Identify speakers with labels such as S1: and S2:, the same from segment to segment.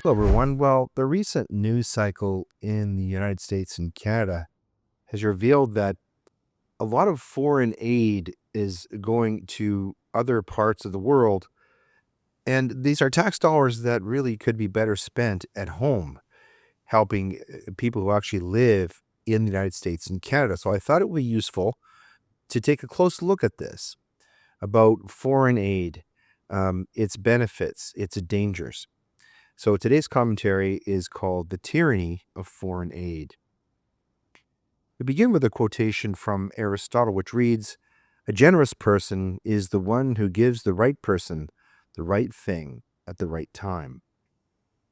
S1: Hello, everyone. Well, the recent news cycle in the United States and Canada has revealed that a lot of foreign aid is going to other parts of the world. And these are tax dollars that really could be better spent at home, helping people who actually live in the United States and Canada. So I thought it would be useful to take a close look at this about foreign aid, its benefits, its dangers. So today's commentary is called The Tyranny of Foreign Aid. We begin with a quotation from Aristotle, which reads, "A generous person is the one who gives the right person the right thing at the right time."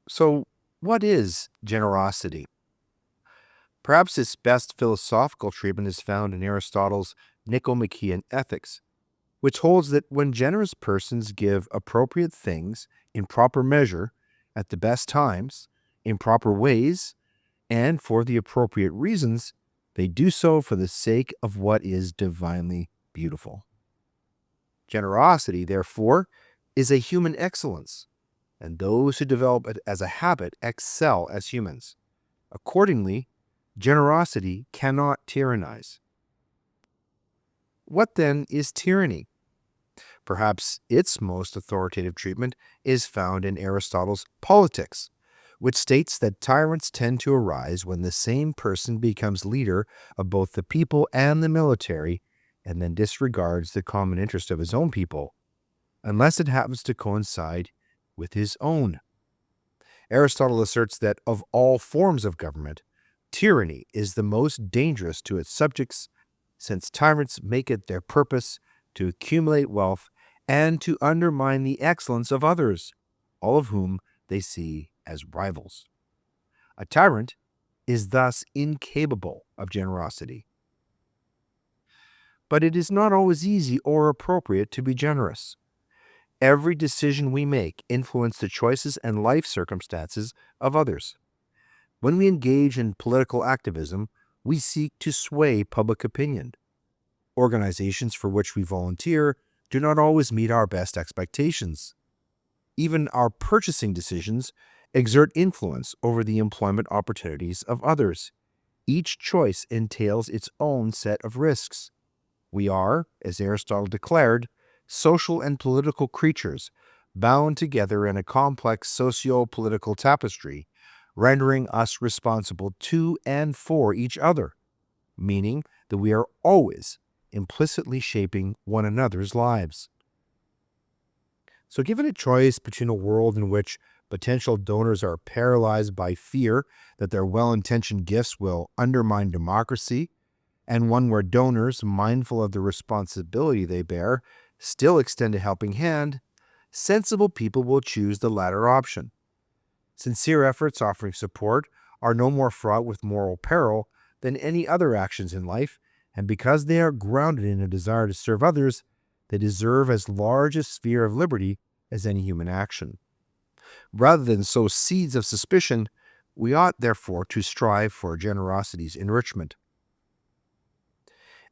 S1: So, what is generosity? Perhaps its best philosophical treatment is found in Aristotle's Nicomachean Ethics, which holds that when generous persons give appropriate things in proper measure, at the best times, in proper ways, and for the appropriate reasons, they do so for the sake of what is divinely beautiful. Generosity, therefore, is a human excellence, and those who develop it as a habit excel as humans. Accordingly, generosity cannot tyrannize. What then is tyranny? Perhaps its most authoritative treatment is found in Aristotle's Politics, which states that tyrants tend to arise when the same person becomes leader of both the people and the military, and then disregards the common interest of his own people, unless it happens to coincide with his own. Aristotle asserts that of all forms of government, tyranny is the most dangerous to its subjects, since tyrants make it their purpose to accumulate wealth and to undermine the excellence of others, all of whom they see as rivals. A tyrant is thus incapable of generosity. But it is not always easy or appropriate to be generous. Every decision we make influences the choices and life circumstances of others. When we engage in political activism, we seek to sway public opinion. Organizations for which we volunteer do not always meet our best expectations. Even our purchasing decisions exert influence over the employment opportunities of others. Each choice entails its own set of risks. We are, as Aristotle declared, social and political creatures, bound together in a complex socio-political tapestry, rendering us responsible to and for each other, meaning that we are always implicitly shaping one another's lives. So given a choice between a world in which potential donors are paralyzed by fear that their well-intentioned gifts will undermine democracy, and one where donors, mindful of the responsibility they bear, still extend a helping hand, sensible people will choose the latter option. Sincere efforts offering support are no more fraught with moral peril than any other actions in life, and because they are grounded in a desire to serve others, they deserve as large a sphere of liberty as any human action. Rather than sow seeds of suspicion, we ought therefore to strive for generosity's enrichment.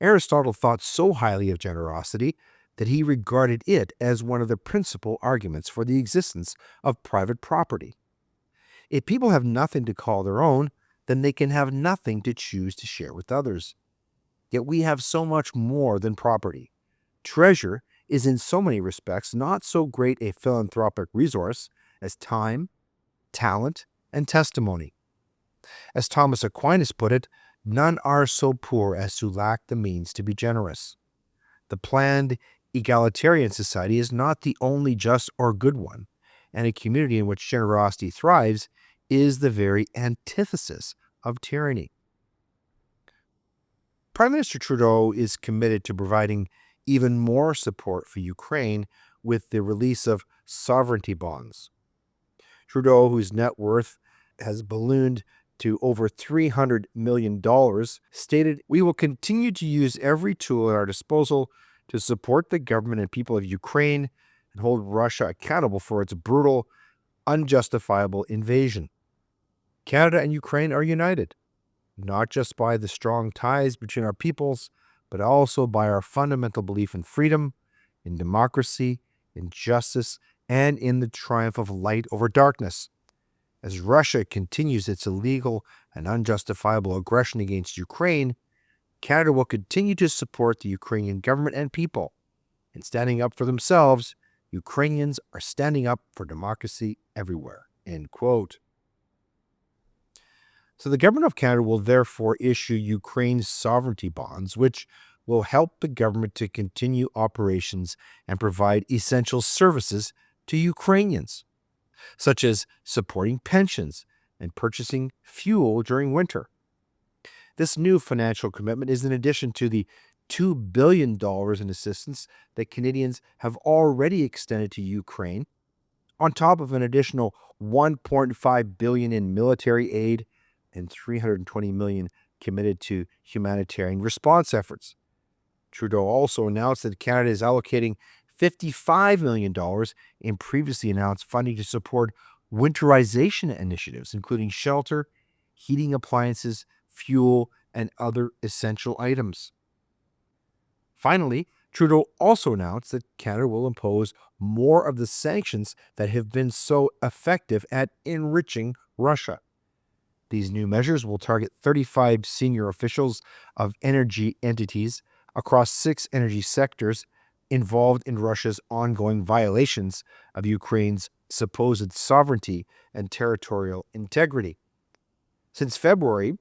S1: Aristotle thought so highly of generosity that he regarded it as one of the principal arguments for the existence of private property. If people have nothing to call their own, then they can have nothing to choose to share with others. Yet we have so much more than property. Treasure is in so many respects not so great a philanthropic resource as time, talent, and testimony. As Thomas Aquinas put it, none are so poor as to lack the means to be generous. The planned egalitarian society is not the only just or good one, and a community in which generosity thrives is the very antithesis of tyranny. Prime Minister Trudeau is committed to providing even more support for Ukraine with the release of sovereignty bonds. Trudeau, whose net worth has ballooned to over $300 million, stated, "We will continue to use every tool at our disposal to support the government and people of Ukraine and hold Russia accountable for its brutal, unjustifiable invasion." Canada and Ukraine are united, not just by the strong ties between our peoples, but also by our fundamental belief in freedom, in democracy, in justice, and in the triumph of light over darkness. As Russia continues its illegal and unjustifiable aggression against Ukraine, Canada will continue to support the Ukrainian government and people. In standing up for themselves, Ukrainians are standing up for democracy everywhere. End quote. So the government of Canada will therefore issue Ukraine's sovereignty bonds, which will help the government to continue operations and provide essential services to Ukrainians, such as supporting pensions and purchasing fuel during winter. This new financial commitment is in addition to the $2 billion in assistance that Canadians have already extended to Ukraine, on top of an additional $1.5 billion in military aid and $320 million committed to humanitarian response efforts. Trudeau also announced that Canada is allocating $55 million in previously announced funding to support winterization initiatives, including shelter, heating appliances, fuel, and other essential items. Finally, Trudeau also announced that Canada will impose more of the sanctions that have been so effective at enriching Russia. These new measures will target 35 senior officials of energy entities across 6 energy sectors involved in Russia's ongoing violations of Ukraine's supposed sovereignty and territorial integrity. Since February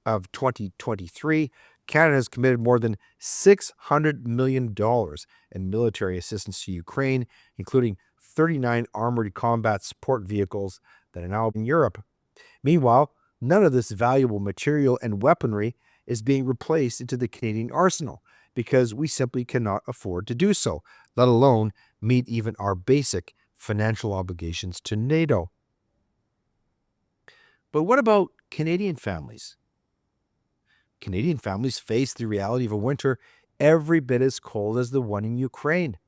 S1: of 2023, Canada has committed more than $600 million in military assistance to Ukraine, including 39 armored combat support vehicles that are now in Europe. Meanwhile, none of this valuable material and weaponry is being replaced into the Canadian arsenal because we simply cannot afford to do so, let alone meet even our basic financial obligations to NATO. But what about Canadian families? Canadian families face the reality of a winter every bit as cold as the one in Ukraine.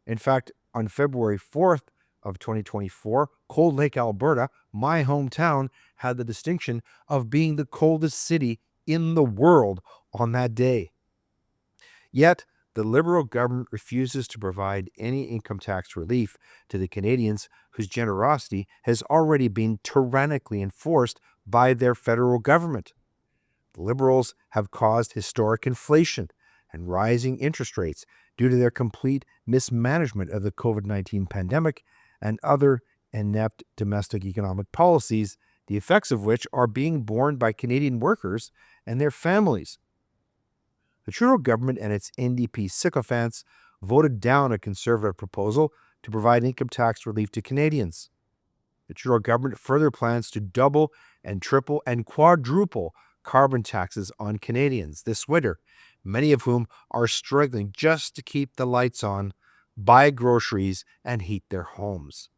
S1: In fact, on February 4th of 2024, Cold Lake, Alberta, my hometown, had the distinction of being the coldest city in the world on that day. Yet, the Liberal government refuses to provide any income tax relief to the Canadians whose generosity has already been tyrannically enforced by their federal government. The Liberals have caused historic inflation and rising interest rates due to their complete mismanagement of the COVID-19 pandemic and other inept domestic economic policies, the effects of which are being borne by Canadian workers and their families. The Trudeau government and its NDP sycophants voted down a Conservative proposal to provide income tax relief to Canadians. The Trudeau government further plans to double and triple and quadruple carbon taxes on Canadians this winter, many of whom are struggling just to keep the lights on, buy groceries, and heat their homes.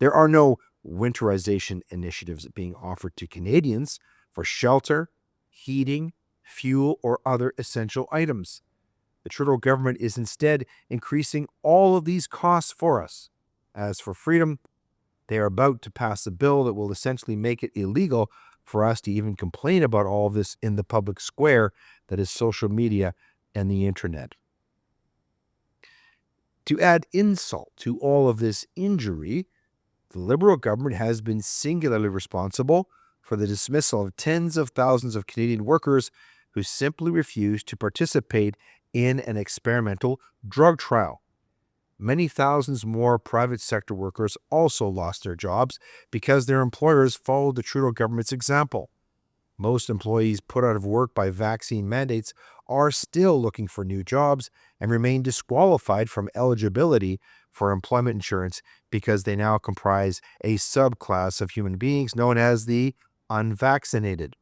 S1: There are no winterization initiatives being offered to Canadians for shelter, heating, fuel, or other essential items. The Trudeau government is instead increasing all of these costs for us. As for freedom, they are about to pass a bill that will essentially make it illegal for us to even complain about all of this in the public square that is social media and the internet. To add insult to all of this injury, the Liberal government has been singularly responsible for the dismissal of tens of thousands of Canadian workers who simply refused to participate in an experimental drug trial. Many thousands more private sector workers also lost their jobs because their employers followed the Trudeau government's example. Most employees put out of work by vaccine mandates are still looking for new jobs and remain disqualified from eligibility for employment insurance because they now comprise a subclass of human beings known as the unvaccinated.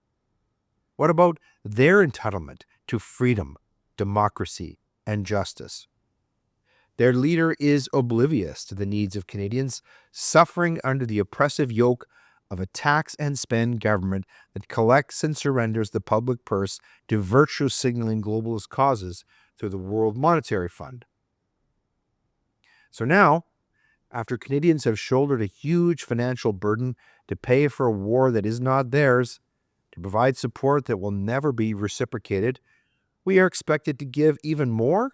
S1: What about their entitlement to freedom, democracy, and justice? Their leader is oblivious to the needs of Canadians suffering under the oppressive yoke of a tax and spend government that collects and surrenders the public purse to virtue signaling globalist causes through the World Monetary Fund. So now, after Canadians have shouldered a huge financial burden to pay for a war that is not theirs, to provide support that will never be reciprocated, we are expected to give even more?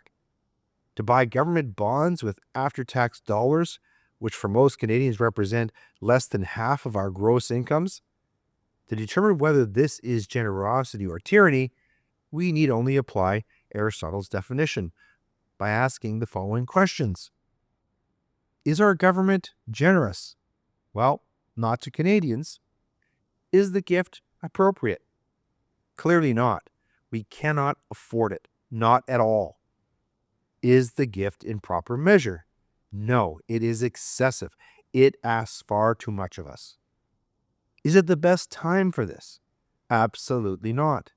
S1: To buy government bonds with after-tax dollars which for most Canadians represent less than half of our gross incomes, to determine whether this is generosity or tyranny, we need only apply Aristotle's definition by asking the following questions. Is our government generous? Well, not to Canadians. Is the gift appropriate? Clearly not. We cannot afford it. Not at all. Is the gift in proper measure? No, it is excessive. It asks far too much of us. Is it the best time for this? Absolutely not.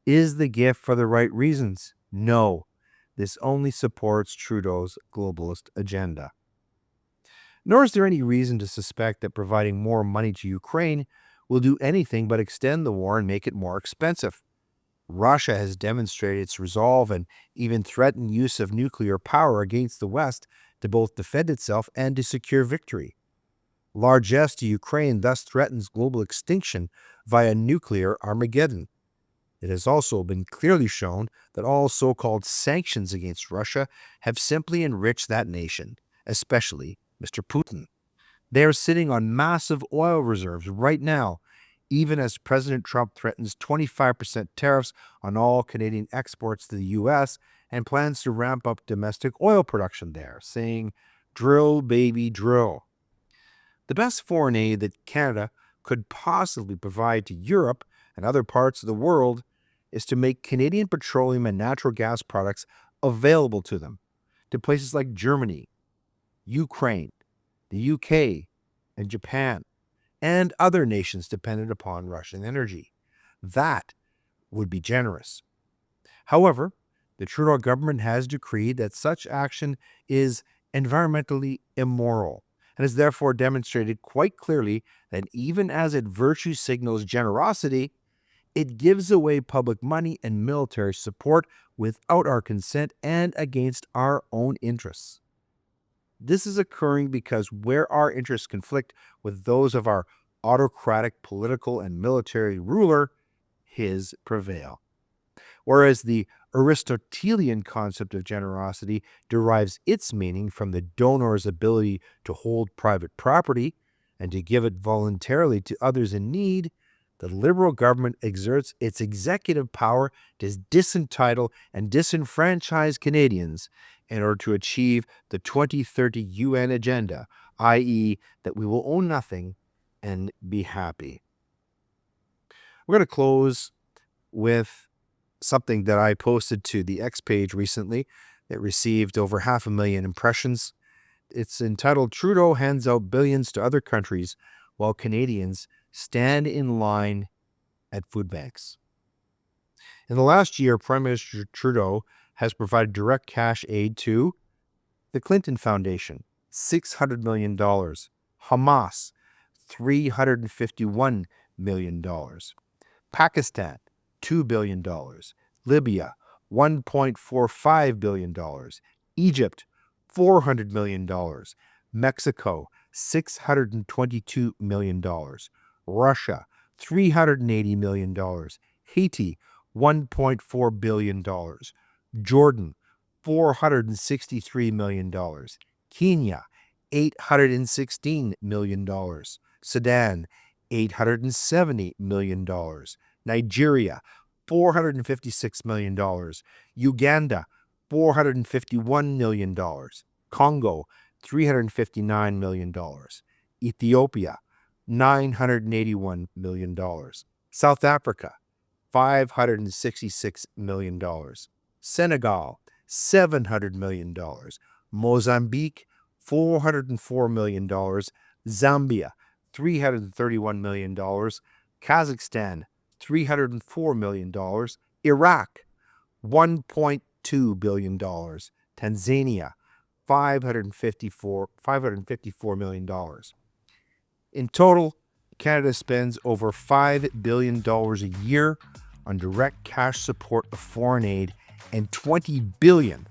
S1: Is the gift for the right reasons? No. This only supports Trudeau's globalist agenda. Nor is there any reason to suspect that providing more money to Ukraine will do anything but extend the war and make it more expensive. Russia has demonstrated its resolve and even threatened use of nuclear power against the West to both defend itself and to secure victory. Largesse to Ukraine thus threatens global extinction via nuclear Armageddon. It has also been clearly shown that all so-called sanctions against Russia have simply enriched that nation, especially Mr. Putin. They are sitting on massive oil reserves right now, even as President Trump threatens 25% tariffs on all Canadian exports to the U.S. and plans to ramp up domestic oil production there, saying, "Drill, baby, drill." The best foreign aid that Canada could possibly provide to Europe and other parts of the world is to make Canadian petroleum and natural gas products available to them, to places like Germany, Ukraine, the UK, and Japan, and other nations dependent upon Russian energy. That would be generous. However, the Trudeau government has decreed that such action is environmentally immoral and has therefore demonstrated quite clearly that even as it virtue signals generosity, it gives away public money and military support without our consent and against our own interests. This is occurring because where our interests conflict with those of our autocratic political and military ruler, his prevail. Whereas the Aristotelian concept of generosity derives its meaning from the donor's ability to hold private property and to give it voluntarily to others in need, the Liberal government exerts its executive power to disentitle and disenfranchise Canadians in order to achieve the 2030 UN agenda, i.e., that we will own nothing and be happy. We're going to close with something that I posted to the X page recently that received over 500,000 impressions. It's entitled, "Trudeau hands out billions to other countries while Canadians stand in line at food banks." In the last year, Prime Minister Trudeau has provided direct cash aid to the Clinton Foundation, $600 million, Hamas, $351 million, Pakistan, $2 billion, Libya, $1.45 billion, Egypt, $400 million, Mexico, $622 million, Russia, $380 million, Haiti, $1.4 billion, Jordan, $463 million, Kenya, $816 million, Sudan, $870 million, Nigeria, $456 million, Uganda, $451 million, Congo, $359 million, Ethiopia, $981 million, South Africa, $566 million, Senegal, $700 million, Mozambique, $404 million, Zambia, $331 million, Kazakhstan, $304 million, Iraq, $1.2 billion, Tanzania, $554 million. In total, Canada spends over $5 billion a year on direct cash support of foreign aid and $20 billion